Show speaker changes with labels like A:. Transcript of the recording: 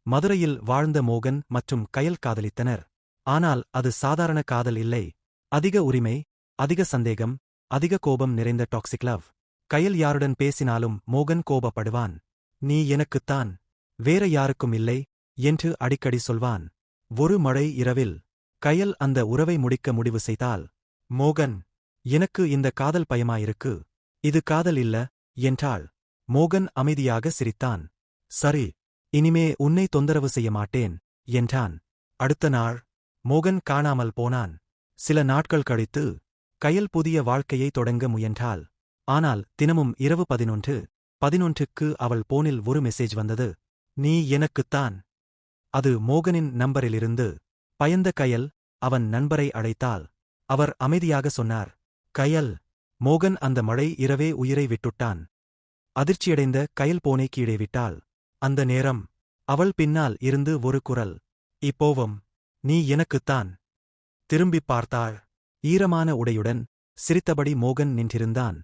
A: மதுரையில் வாழ்ந்த மோகன் மற்றும் கயல் காதலித்தனர். ஆனால் அது சாதாரண காதல் இல்லை. அதிக உரிமை, அதிக சந்தேகம், அதிக கோபம் நிறைந்த டாக்ஸிக் லவ். கயல் யாருடன் பேசினாலும் மோகன் கோபப்படுவான். நீ எனக்குத்தான், வேற யாருக்கும் இல்லை என்று அடிக்கடி சொல்வான். ஒரு மழை இரவில் கயல் அந்த உறவை முடிக்க முடிவு செய்தாள். மோகன், எனக்கு இந்த காதல் பயமாயிருக்கு. இது காதல் இல்ல என்றாள். மோகன் அமைதியாக சிரித்தான். சரி, இனிமே உன்னை தொந்தரவு செய்ய மாட்டேன் என்றான். அடுத்த நாள் மோகன் காணாமல் போனான். சில நாட்கள் கழித்து கயல் புதிய வாழ்க்கையை தொடங்க முயன்றாள். ஆனால் தினமும் இரவு 11:11க்கு அவள் போனில் ஒரு மெசேஜ் வந்தது. நீ எனக்குத்தான். அது மோகனின் நம்பரிலிருந்து. பயந்த கயல் அவன் நண்பரை அழைத்தாள். அவர் அமைதியாக சொன்னார், கயல். மோகன் அந்த மழை இரவே உயிரை விட்டுட்டான். அதிர்ச்சியடைந்த கயல் போனை கீழே விட்டாள். அந்த நேரம் அவள் பின்னால் இருந்து ஒரு குரல், இப்போவும் நீ எனக்குத்தான். திரும்பிப் பார்த்தாள். ஈரமான உடையுடன் சிரித்தபடி மோகன் நின்றிருந்தான்.